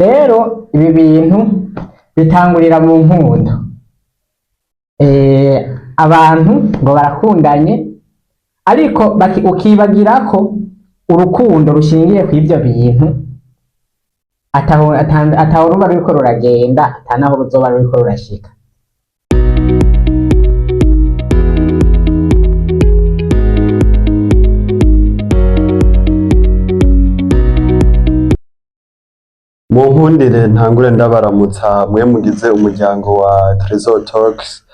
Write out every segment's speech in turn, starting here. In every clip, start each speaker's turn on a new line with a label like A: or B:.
A: rero ibi bintu bitangurira mu nkundo. Abantu ngo barakundanye ariko ukibagira ko urukundo rushingiye ku ivyo bintu ataho ruba ruriko ruragenda, atanaho ruzoba ruriko rurashika.
B: Munkundire ntangure ndabaramutsa mwe mugize umuryango wa Tresor Talks.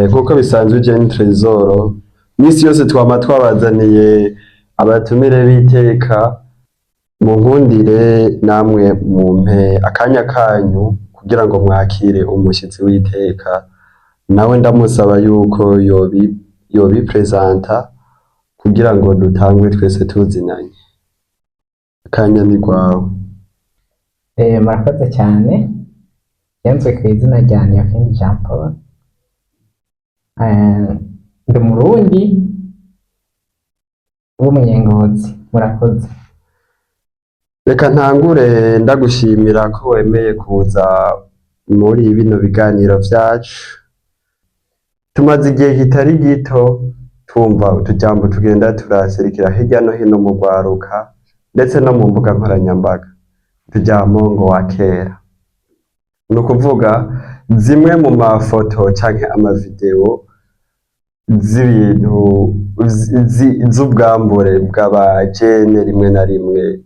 B: Nkuko bisanzwe je ni Tresor, misi yose twama twabazaniye abatumire b'iteka. Munkundire namwe mumpe akanya kanyu kugira ngo mwakire umushitsi w'iteka, nawe ndamusaba yuko yobipresenta kugira ngo dutangwe twese tuzinanye. Akanya ni gwawe.
A: Murakoze cyane. Yanzwe ku izina rya Niyokindi Jean Paul. Ndi Umurundi w'umunyengozi. Murakoze.
B: Reka ntangure ndagushimira ko wemeye kuza muri bino biganiro vyacu. Tumaze igihe kitari gito twumva utujambo tugenda turaserukira hirya no hino mu rwaruka ndetse no mu mbuga nkoranyambaga. Utujambo ngo wa kera, ni ukuvuga zimwe mu mafoto canke amavideo z'ibintu z'ubwambure bw'abajene rimwe na rimwe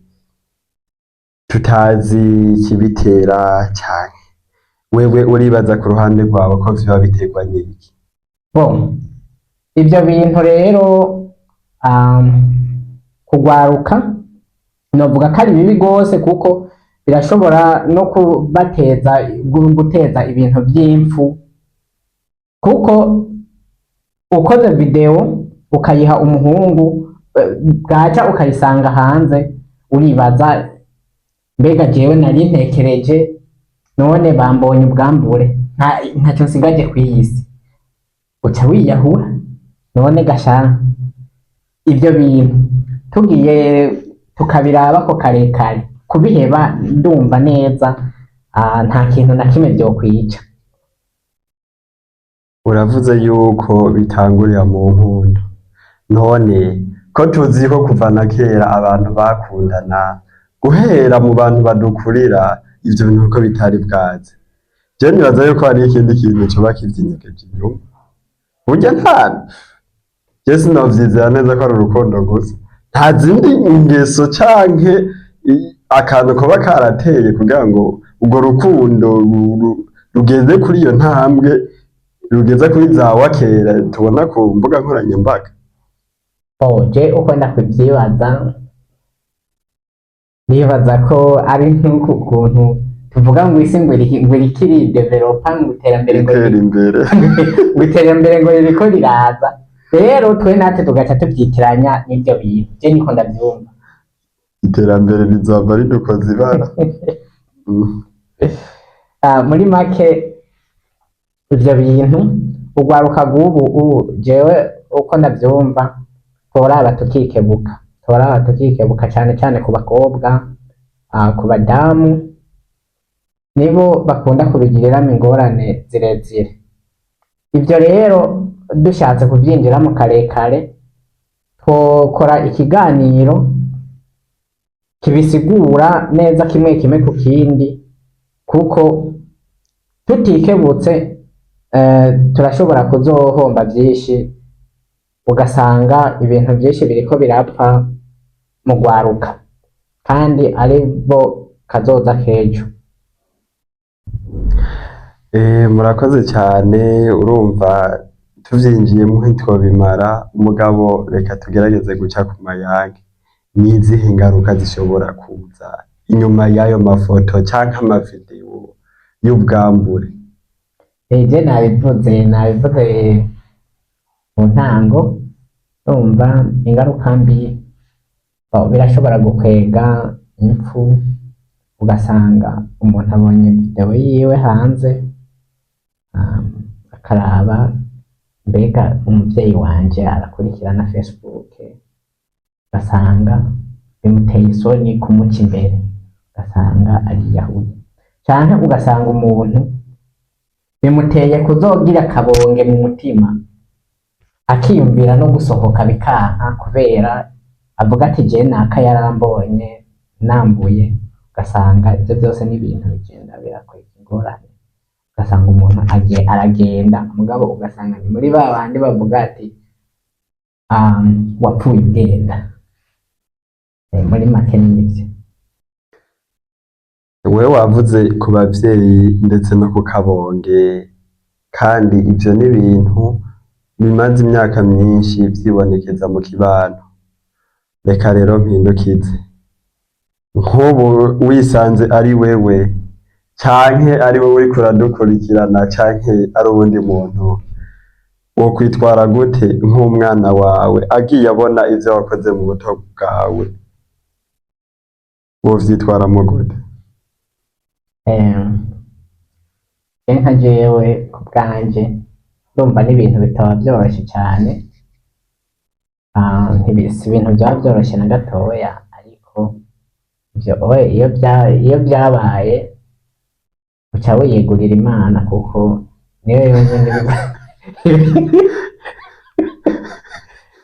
B: tutazi ikibitera cyane. Wewe uribaza ku ruhande rwawe ko vyoba biterwa n'iki?
A: Bon, ivyo bintu rero kugwaruka novuga ko ari bibi gose, kuko birashobora no guteza ibintu vy'impfu, kuko ukoze video ukayiha umuhungu bwaca ukayisanga hanze, uribaza mbega jewe nari ntekereje none bambonye ubwambure ntacyo nsigaje kw'iyisi, uca wiyahura. None gashana ivyo bintu tugiye tukabiraba ko karekare, kubiheba ndumva neza nta kintu na kimwe vyokwica.
B: Uravuze yuko bitangurira mu nkundo, none ko tuzi ko kuva na kera abantu bakundana guhera mu bantu badukurira, ivyo bintu ko bitari bwaze. Je nibaza yuko hari ikindi kintu coba kivyinyegeje inyuma. Burya je sinovyizera neza ko ari urukundo gusa, nta zindi ingeso canke akantu koba karateye kugira ngo urwo rukundo rugeze kuri iyo ntambwe, rugeze kuri za wakera tubona ku mbuga nkoranyambaga.
A: Je uko ndakuvyibaza, nibaza ko ari nk'uku kuntu tuvuga ngo isi ngo irikiri developa, ngo iterambere ngo ririko riraza. Rero twe natwe tugaca tuvyitiranya n'ivyo bintu. Je niko ndavyumva.
B: Iterambere rizava ridukoze ibara.
A: Muri make ivyo bintu urwaruka rw'ubu jewe uko ndavyumva, tworaba tukikebuka cane cane ku bakobwa, ku badamu nibo bakunda kubigiriramwo ingorane zirezire. Ivyo rero dushatse kuvyinjiramo karekare, twokora ikiganiro kibisigura neza kimwe kimwe ku kindi, kuko tutikebutse turashobora kuzohomba vyinshi, ugasanga ibintu vyinshi biriko birapfa mu rwaruka, kandi ari bo kazoza k'ejo.
B: Murakoze cyane. Urumva tuvyinjiyemo ntitwobimara, mugabo reka tugerageze guca ku mayange. Nizihe ngaruka zishobora kuza inyuma y'ayo mafoto canke amavideo y'ubwambure?
A: Je nabivuze mu ntango, urumva ingaruka mbi birashobora gukwega impfu, ugasanga umuntu abonye video yiwe hanze, akaraba mbega umuvyeyi wanje arakurikirana Facebook, ugasanga bimuteye isoni kumuca imbere, ugasanga ariyahuye. canke ugasanga umuntu bimuteye kuzogira akabonge mu mutima akiyumvira no gusohoka bikanka kubera avuga ati je naka yarambonye nambuye, ugasanga ivyo byose n'ibintu bigenda birakwega ingorane, ugasanga umuntu aragenda mugabo ugasanga ni muri ba bandi bavuga ati wapfuye ugenda. Muri make n'ivyo.
B: Wewe wavuze ku bavyeyi ndetse no ku kabonge, kandi ivyo ni ibintu bimaze imyaka myinshi vyibonekeza mu kibano. Reka rero mpindukize, nk'ubu wisanze ari wewe canke ari wowe uriko uradukurikirana canke ari uwundi muntu, wokwitwara gute nk'umwana wawe agiye abona ivyo wakoze mu buto bwawe? Wovyitwaramwo gute?
A: Nka jewe ku bwanje ndumva n'ibintu bitaba vyoroshe cane, si ibintu vyaba vyoroshe na gatoya, ariko iyo vyabaye uca wiyegurira Imana kuko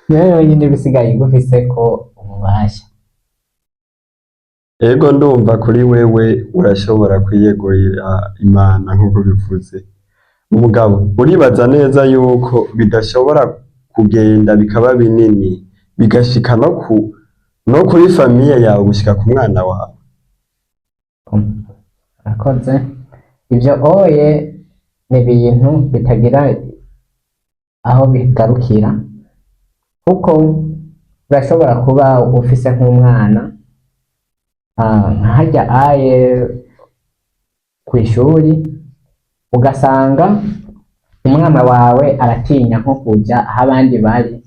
A: niyo yonyene bisigaye igufiseko ububasha.
B: Ego ndumva kuri wewe urashobora kwiyegurira Imana nk'uko bivuze. Umugabo, uribaza neza yuko bidashobora kugenda bikaba binini bigashika no kuri famiye yawe gushika ku mwana wawe?
A: Urakoze. Ivyo oye ni ibintu bitagira aho bigarukira, kuko urashobora kuba ufise nk'umwana harya aye kw'ishuri, ugasanga umwana wawe aratinya nko kuja aho abandi bari,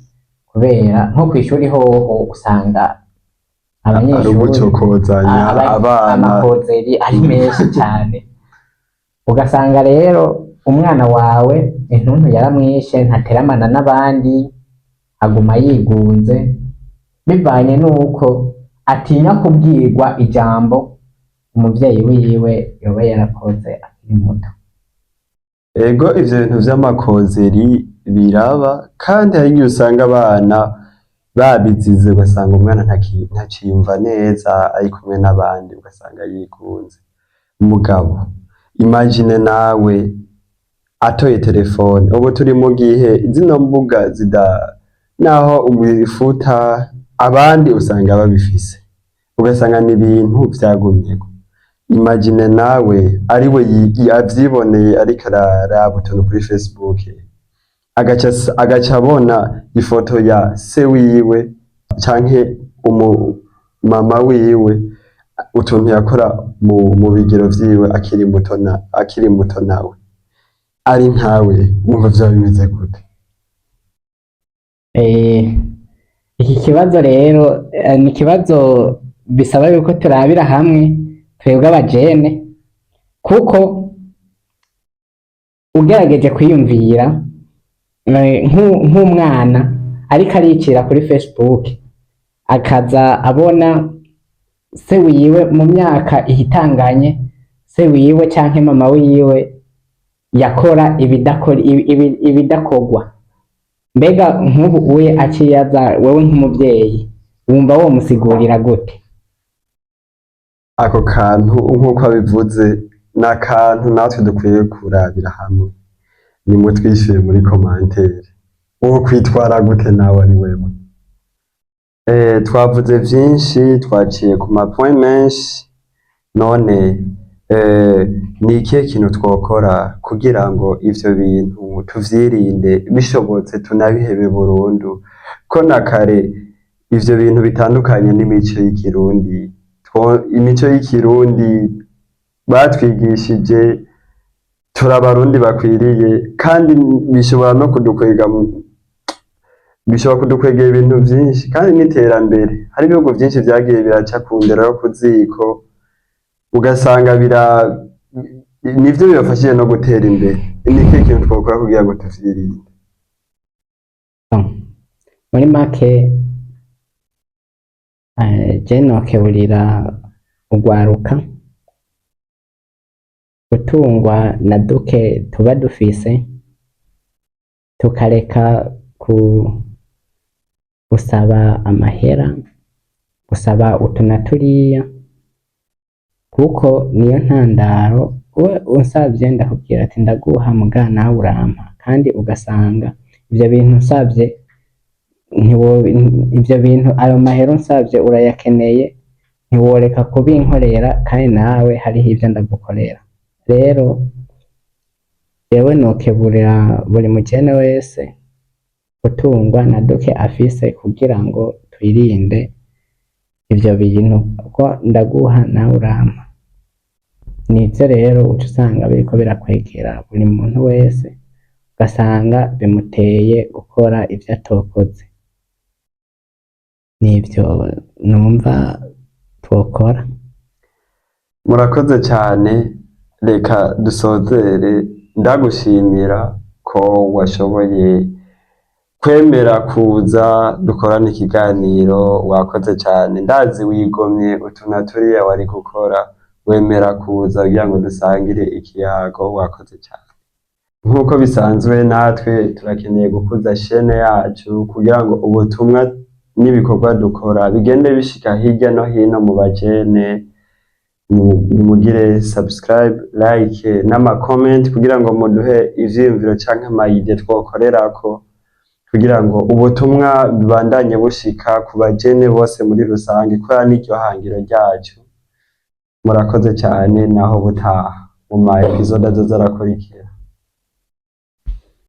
A: kubera nko kw'ishuri hoho usanga abanyeshuri amakozeri ari menshi cane, ugasanga rero umwana wawe intuntu yaramwishe, ntateramana n'abandi, aguma yigunze bivanye n'uko atinya kubwirwa ijambo umuvyeyi wiwe yoba yarakoze akiri muto.
B: Ego ivyo bintu vy'amakozeri biraba, kandi hari igihe usanga abana babizize, ugasanga umwana ntaciyumva neza ari kumwe n'abandi, ugasanga yigunze. Umugabo, imagine nawe atoye telefone, ubu turi mu gihe zino mbuga naho ubifuta abandi usanga babifise, ugasanga ni ibintu vyagumyeko. Imagine nawe ari we avyiboneye ariko araraba utuntu kuri Facebook, agaca abona ifoto ya se wiwe canke mama wiwe, utuntu yakora mu bigero vyiwe akiri muto nawe ari nkawe, wumva vyaba bimeze gute?
A: Iki kibazo rero ni ikibazo bisaba yuko turabira hamwe twebwe abajene, kuko ugerageje kwiyumvira nk'umwana ariko aricira kuri Facebook, akaza abona se wiwe mu myaka ihitanganye, se wiwe canke mama wiwe yakora ibidakorwa, mbega nk'ubu uye aciyaza wewe nk'umuvyeyi wumva womusigurira gute?
B: Ako kantu nk'uko abivuze ni akantu natwe dukwiye kurabira hamwe, nimwe twishyuye muri commentaire, uwo kwitwara gute nawe ari wewe? Twavuze vyinshi, twaciye ku mapoint menshi, none ni ikihe kintu twokora kugira ngo ivyo bintu tuvyirinde, bishobotse tunabihebe burundu? Ko na kare ivyo bintu bitandukanye n'imico y'ikirundi, imico y'ikirundi batwigishije turi abarundi bakwiriye, kandi bishobora no kudukwegera ibintu vyinshi, kandi n'iterambere. Hari ibihugu vyinshi vyagiye biraca ku ndero yo ku ziko, ugasanga nivyo bibafashije no gutera imbere. Ni ikihe kintu twokora kugira ngo tuvyirinde?
A: Muri make je nokeburira urwaruka gutungwa na duke tuba dufise, tukareka gusaba amahera, gusaba utu na turiya, kuko niyo ntandaro. We unsavye ndakubwira ati ndaguha muga nawe urampa, kandi ugasanga ivyo bintu unsavye ivyo bintu ayo mahera unsavye urayakeneye, ntiworeka kubinkorera kandi nawe hariho ivyo ndagukorera. Rero jewe nokeburira buri mujene wese gutungwa na duke afise, kugira ngo twirinde ivyo bintu, kuko ndaguha nawe urampa. Nivyo rero uca usanga biriko birakwegera buri muntu wese, ugasanga bimuteye gukora ivyo atokoze. Nivyo numva twokora.
B: Murakoze cyane, reka dusozere ndagushimira ko washoboye kwemera kuza dukorana ikiganiro. Wakoze cyane, ndazi wigomye utu na turiya wari gukora, wemera kuza kugira ngo dusangire ikiyago. Wakoze cyane. Nk'uko bisanzwe natwe turakeneye gukuza shene yacu kugira ngo ubutumwa n'ibikorwa dukora bigende bishika hirya no hino mu bajene. Mugire subscribe, like n'ama comment kugira ngo muduhe ivyiyumviro canke amayide twokorerako, kugira ngo ubutumwa bibandanye bushika ku bajene bose muri rusange, kubera n'iryo hangiro ryacu. Murakoze cyane, naho butaha mu ma episode azoza arakurikira.